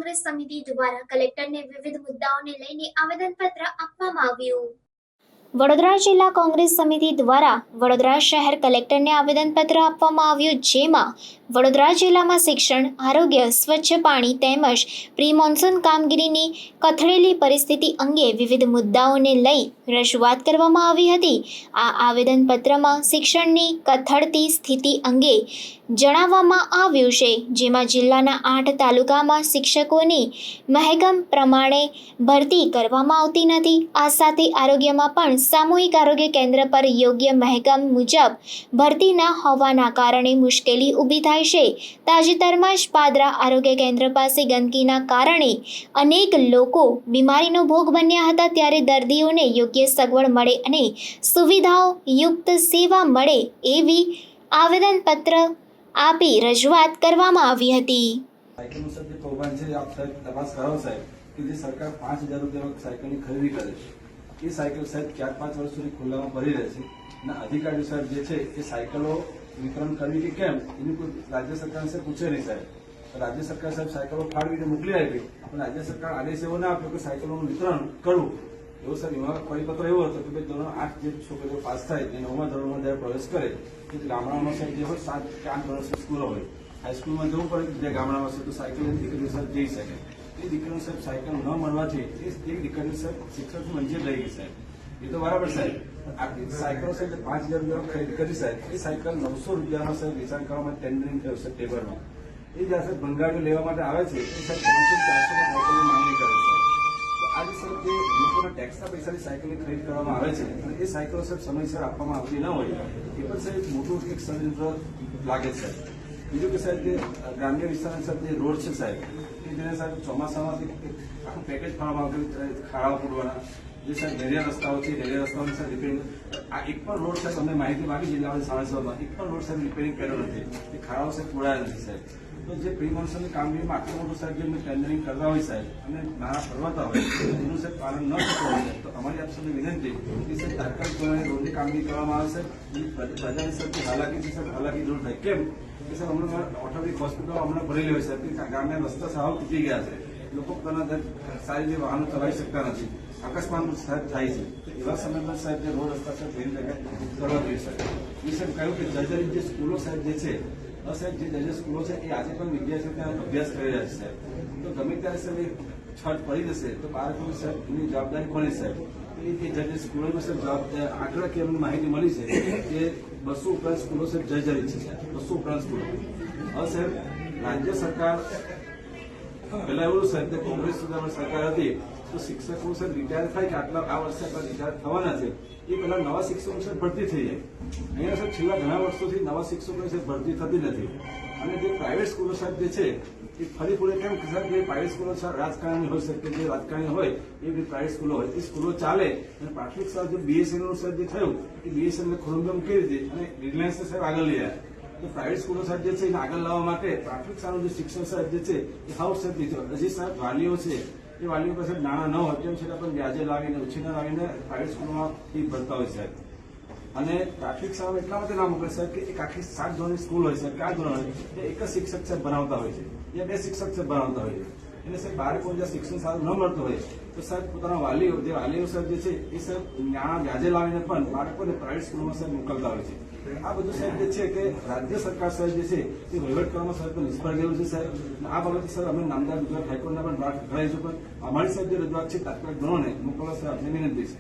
કોંગ્રેસ સમિતિ દ્વારા કલેક્ટરને વિવિધ મુદ્દાઓને લઈને આવેદનપત્ર આપવામાં આવ્યું। વડોદરા જિલ્લા કોંગ્રેસ સમિતિ દ્વારા વડોદરા શહેર કલેક્ટરને આવેદનપત્ર આપવામાં આવ્યું, જેમાં વડોદરા જિલ્લામાં શિક્ષણ, આરોગ્ય, સ્વચ્છ પાણી તેમજ પ્રી મોન્સૂન કામગીરીની કથળેલી પરિસ્થિતિ અંગે વિવિધ મુદ્દાઓને લઈ રજૂઆત કરવામાં આવી હતી। આ આવેદનપત્રમાં શિક્ષણની કથળતી સ્થિતિ અંગે જણાવવામાં આવ્યું છે, જેમાં જિલ્લાના 8 તાલુકામાં શિક્ષકોની મહેકમ પ્રમાણે ભરતી કરવામાં આવતી નથી। આ સાથે આરોગ્યમાં પણ સામૂહિક આરોગ્ય કેન્દ્ર પર યોગ્ય મહેકમ મુજબ ભરતી ન હોવાના કારણે મુશ્કેલી ઊભી થાય છે। તાજેતરમાં જ પાદરા આરોગ્ય કેન્દ્ર પાસે ગંદકીના કારણે અનેક લોકો બીમારીનો ભોગ બન્યા હતા, ત્યારે દર્દીઓને યોગ્ય સગવડ મળે અને સુવિધાઓ યુક્ત સેવા મળે એવી આવેદનપત્ર આપી રજૂઆત કરવામાં આવી હતી। સાયકલનું સર જે કૌભાંડ છે આપ સાહેબ તપાસ કરાવો સાહેબ કે જે સરકાર 5,000 રૂપિયામાં સાયકલની ખરીદી કરે છે, એ સાયકલ સાહેબ 4-5 વર્ષ સુધી ખુલ્લામાં પડી રહે છે અને અધિકારીઓ સાહેબ જે છે એ સાયકલો વિતરણ કરવી કે કેમ એની કોઈ રાજ્ય સરકાર સાહેબ પૂછે નહીં સાહેબ। રાજ્ય સરકાર સાહેબ સાયકલો ફાળવીને મોકલી આપી પણ રાજ્ય સરકાર આદેશ એવો ના આપ્યો કે સાયકલોનું વિતરણ કરવું। એવો સર એમાં પરિપત્ર એવો હતો કે ભાઈ ધોરણ 8 જે છોકરીઓ પાસ થાય એ 9મા ધોરણમાં જ્યારે પ્રવેશ કરે કે ગામડામાં સાહેબ જે હોય 7 કે 8 વર્ષની સ્કૂલો હોય, હાઈસ્કૂલમાં જવું પડે જે ગામડામાં છે તો સાયકલ દીકરીઓ સાહેબ જઈ શકે। એ દીકરીઓ સાહેબ સાયકલ ન મળવાથી એ દીકરીઓ સાહેબ શિક્ષક વંચિત રહી ગઈ સાહેબ। એ તો બરાબર સાહેબ, આટલી સાયકલો સાહેબ 5,000 રૂપિયા ખરીદ કરી સાહેબ, એ સાયકલ 900 રૂપિયામાં સાહેબ વેચાણ કરવા માટે ટેન્ડરિંગ થયું છે ટેબરમાં। એ જ્યારે સાહેબ ભંગારીઓ લેવા માટે આવે છે એ સાહેબ 300-400 સાયકલની માંગણી કરે છે। તો આજે સાહેબ જે લોકોના ટેક્સના પૈસાની સાયકલની ખરીદ કરવામાં આવે છે અને એ સાયકલો સાહેબ સમયસર આપવામાં આવતી ન હોય એ પણ સાહેબ મોટું એક ષડયંત્ર લાગે છે। બીજું કે સાહેબ જે ગ્રામ્ય વિસ્તારના સાહેબ જે રોડ છે સાહેબ કે જેને સાહેબ ચોમાસામાંથી આખું પેકેજ ફાળવામાં આવતું ખાડાઓ પૂરવાના, જે સાહેબ રેલિયા રસ્તાઓ છે રેલિયા રસ્તાઓની સાહેબ રિપેરિંગ, આ એક પણ રોડ સાહેબ અમે માહિતી માગી જિલ્લામાં સાણસરમાં એક પણ રોડ સાહેબ રિપેરિંગ કર્યો નથી, એ ખાડાઓ સાહેબ પૂરાયા નથી સાહેબ। તો જે પ્રી મોન્સૂનની કામગીરીમાં આટલું મોટું સાહેબ જે ટેન્ડરિંગ કરતા હોય સાહેબ અને નાણાં ફરવાતા હોય એનું સાહેબ પાલન ન થતું હોય તો અમારી આપ સૌને વિનંતી કે સાહેબ તાત્કાલિક ધોરણે રોડની કામગીરી કરવામાં આવે સાહેબ। પ્રજાની સાહેબ હાલાકી છે સાહેબ હાલાકી દૂર થાય કેમ કે સાહેબ હમણાં ઓટોમેટિક હોસ્પિટલો હમણાં ભરેલી હોય સાહેબ કે ગામના રસ્તા સાવ તૂટી ગયા છે, લોકો પોતાના સારી રીતે વાહનો ચલાવી શકતા નથી, અકસ્માત સાહેબ થાય છે। એવા સમયમાં સાહેબ જે રોડ રસ્તા સાહેબ વેરી કરવા જોઈએ સાહેબ। એ સાહેબ કહ્યું કે જર્જરિત જે સ્કૂલો સાહેબ જે છે સાહેબ જે જર્જરિત સ્કૂલો છે એ આજે પણ વિદ્યાર્થીઓ ત્યાં અભ્યાસ કરી રહ્યા છે સાહેબ। તો ગમે ત્યારે સાહેબ એ છત પડી જશે તો બાળકોની સાહેબ એની જવાબદારી કોની સાહેબ? એ જર્જરિત સ્કૂલોમાં સાહેબ આંકડાકીય અમને માહિતી મળી છે કે 200 ઉપરાંત સ્કૂલો સાહેબ જર્જરિત છે સાહેબ, 200 ઉપરાંત સ્કૂલો। હવે સાહેબ રાજ્ય સરકાર પહેલા એવું સાહેબ કે કોંગ્રેસ સરકાર હતી તો શિક્ષકો સાહેબ રિટાયર થાય કે આ વર્ષે આટલા રિટાયર થવાના છે એ પહેલા નવા શિક્ષકો સાહેબ ભરતી થઈ જાય। અહીંયા સાહેબ છેલ્લા ઘણા વર્ષોથી નવા શિક્ષકોની સાહેબ ભરતી થતી નથી અને જે પ્રાઇવેટ સ્કૂલો સાહેબ જે છે એ ફરી પૂરે કેમ કે સાહેબ જે પ્રાઇવેટ સ્કૂલો રાજકારણી હોય શકે, જે રાજકારણી હોય એ બધી પ્રાઇવેટ સ્કૂલો હોય એ સ્કૂલો ચાલે અને પ્રાથમિક શાળા જે બીએસએનએલ સાહેબ જે થયું એ બીએસએનએલ ખોરંદમ મૂકી દીધી અને રિલાયન્સ સાહેબ આગળ લઈ આવ્યા। તો પ્રાઇવેટ સ્કૂલો સાહેબ જે છે એને આગળ લાવવા માટે પ્રાથમિક શાળાનું જે શિક્ષણ સાહેબ જે છે એ હાઉસ સાહેબ લીધો, હજી સાહેબ વાલીઓ છે એ વાલીઓ પાસે નાણાં ન હોય તેમ છતાં પણ વ્યાજે લાવીને ઉછીના લાવીને પ્રાઇવેટ સ્કૂલોમાં ફી ભરતા હોય સાહેબ। અને પ્રાથમિક શાળામાં એટલા માટે ના મોકલે સાહેબ કે એક આખી 7 ધોરણની સ્કૂલ હોય સાહેબ, 4 ધોરણ હોય એ એક જ શિક્ષક સાહેબ ભણાવતા હોય છે, યા 2 શિક્ષક સાહેબ ભણાવતા હોય છે એટલે સાહેબ બાળકો જ્યાં શિક્ષણ સારું ન મળતું હોય તો સાહેબ પોતાના વાલીઓ સાહેબ જે છે એ સાહેબ નાણાં વ્યાજે લાવીને પણ બાળકોને પ્રાઇવેટ સ્કૂલોમાં સાહેબ મોકલતા હોય છે। આ બધું સાહેબ જે છે કે રાજ્ય સરકાર સાહેબ જે છે એ વહીવટ કરવામાં સાહેબ નિષ્ફળ ગયેલું છે સાહેબ। આ બાબતે સર અમે નામદાર ગુજરાત હાઈકોર્ટના પણ વાત કરાવીશું પણ અમારી સાહેબ જે રજૂઆત છે તાત્કાલિક ધોરણે મોકલવા સાહેબ આપને વિનંતી છે।